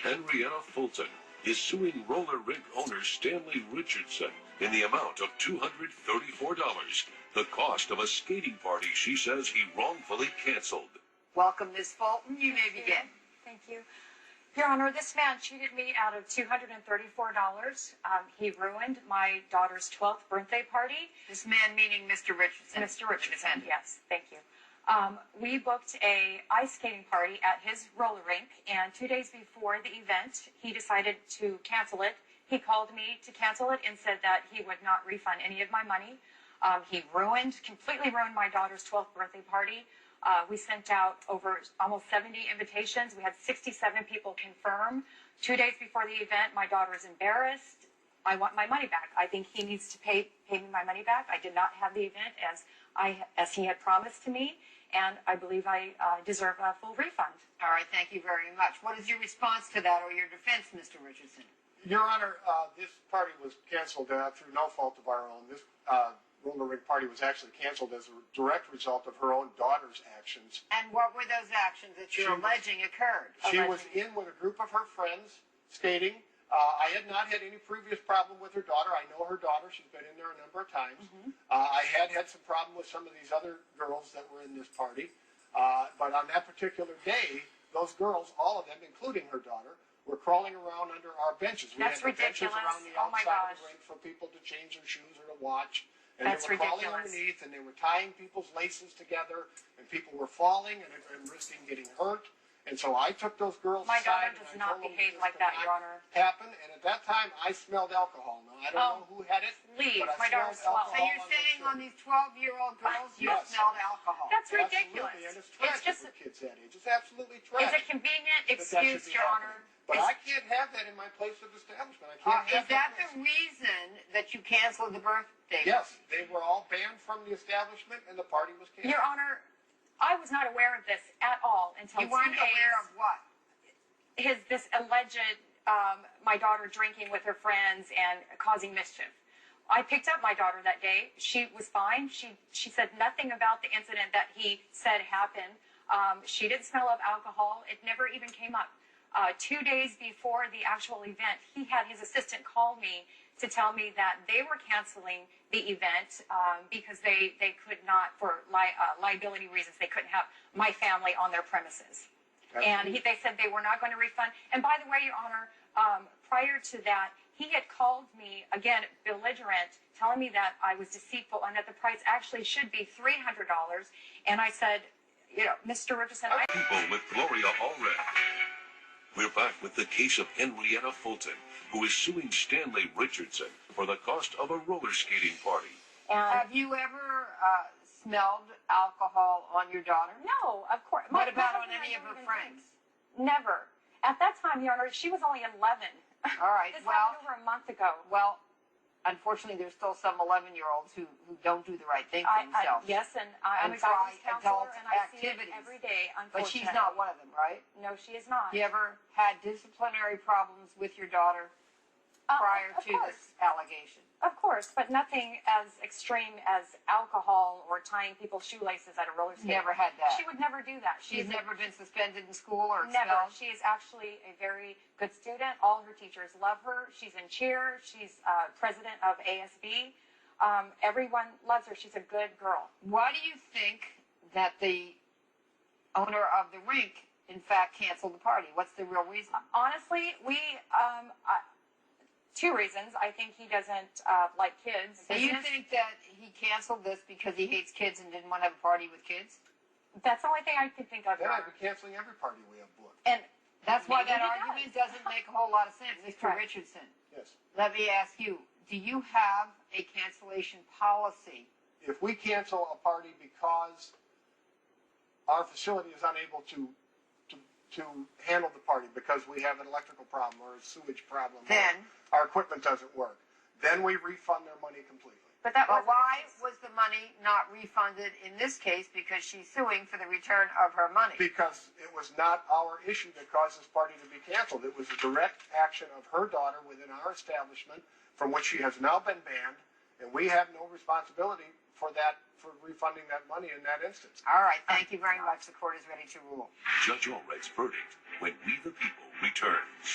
Henrietta Fulton is suing roller rink owner Stanley Richardson in the amount of $234, the cost of a skating party she says he wrongfully canceled. Welcome, Ms. Fulton. You may begin. Thank you. Your Honor, this man cheated me out of $234. He ruined my daughter's 12th birthday party. This man meaning Mr. Richardson. Mr. Richardson, yes, thank you. We booked a ice skating party at his roller rink, and 2 days before the event, he decided to cancel it. He called me to cancel it and said that he would not refund any of my money. He completely ruined my daughter's 12th birthday party. We sent out over almost 70 invitations. We had 67 people confirm. 2 days before the event, my daughter is embarrassed. I want my money back. I think he needs to pay me my money back. I did not have the event as he had promised to me, and I believe I deserve a full refund. All right, thank you very much. What is your response to that or your defense, Mr. Richardson? Your Honor, this party was canceled through no fault of our own. This roller rink party was actually canceled as a direct result of her own daughter's actions. And what were those actions that you're alleging occurred? She was in with a group of her friends skating. I had not had any previous problem with her daughter. I know her daughter. She's been in there a number of times. I had some problem with some of these other girls that were in this party. But on that particular day, those girls, all of them, including her daughter, were crawling around under our benches. That's we had ridiculous. benches around the outside of the rink for people to change their shoes or to watch. And That's they were ridiculous. crawling underneath, and they were tying people's laces together, and people were falling and risking getting hurt. And so I took those girls My daughter aside. does and I not told them behave this like could that, not Your Honor. happen, and at that time, I smelled alcohol. Now, I don't know who had it, Please, but I my daughter smelled alcohol. So you're saying on these 12-year-old girls you Yes. smelled alcohol? That's ridiculous. Absolutely, and it's tragic just, for kids that age. It's absolutely it's tragic. a convenient that should excuse, be Your happening. Honor. But I can't have that in my place of establishment. I can't Is have that the reason that you canceled the birthday? Yes, they were all banned from the establishment, and the party was canceled. Your Honor, I was not aware of this at all until You weren't 2 days. aware of what? This alleged my daughter drinking with her friends and causing mischief. I picked up my daughter that day. She was fine. She said nothing about the incident that he said happened. She didn't smell of alcohol. It never even came up. 2 days before the actual event, he had his assistant call me to tell me that they were canceling the event because they could not, for liability reasons, they couldn't have my family on their premises. And they said they were not going to refund. And by the way, Your Honor, prior to that, he had called me, again, belligerent, telling me that I was deceitful and that the price actually should be $300. And I said, you know, Mr. Richardson, People with Gloria Allred. We're back with the case of Henrietta Fulton, who is suing Stanley Richardson for the cost of a roller skating party. Have you ever smelled alcohol on your daughter? No, of course. What about on any of her friends? Never. At that time, Your Honor, she was only 11. All right. This Well, happened over a month ago. well, unfortunately, there's still some 11-year-olds who don't do the right thing for themselves. Yes, and I'm And a guidance try counselor, adult and I see it activities. every day, But unfortunately. she's not one of them, right? No, she is not. You ever had disciplinary problems with your daughter prior of to course. this allegation? Of course, but nothing as extreme as alcohol or tying people's shoelaces at a roller skate. Never had that. She would never do that. She's never been suspended in school or Never. expelled? She is actually a very good student. All her teachers love her. She's in cheer. She's president of ASB. Everyone loves her. She's a good girl. Why do you think that the owner of the rink, in fact, canceled the party? What's the real reason? Honestly, two reasons. I think he doesn't like kids. Do you think that he canceled this because he hates kids and didn't want to have a party with kids? That's the only thing I can think of. Then I'd be canceling every party we have booked. And That's why maybe that he argument doesn't make a whole lot of sense. Mr. Right. Richardson, Yes. let me ask you, do you have a cancellation policy? If we cancel a party because our facility is unable to handle the party because we have an electrical problem or a sewage problem, Then? or our equipment doesn't work, then we refund their money completely. but that But was why was the money not refunded in this case? Because she's suing for the return of her money. Because it was not our issue that caused this party to be canceled. It was a direct action of her daughter within our establishment from which she has now been banned, and we have no responsibility for refunding that money in that instance. All right, thank you very much. The court is ready to rule. Judge Allred's verdict when We the People returns.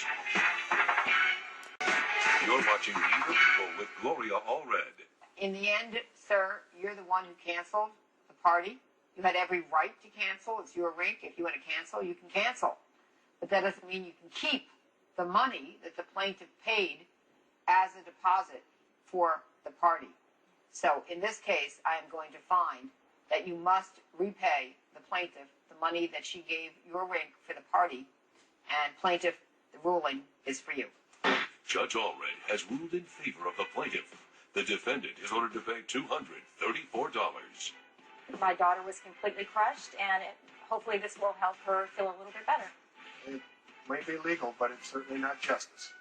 You're watching We the People with Gloria Allred. In the end, sir, you're the one who canceled the party. You had every right to cancel. It's your rink. If you want to cancel, you can cancel. But that doesn't mean you can keep the money that the plaintiff paid as a deposit for the party. So in this case, I am going to find that you must repay the plaintiff the money that she gave your rink for the party. And plaintiff, the ruling is for you. Judge Allred has ruled in favor of the plaintiff. The defendant is ordered to pay $234. My daughter was completely crushed, and hopefully this will help her feel a little bit better. It may be legal, but it's certainly not justice.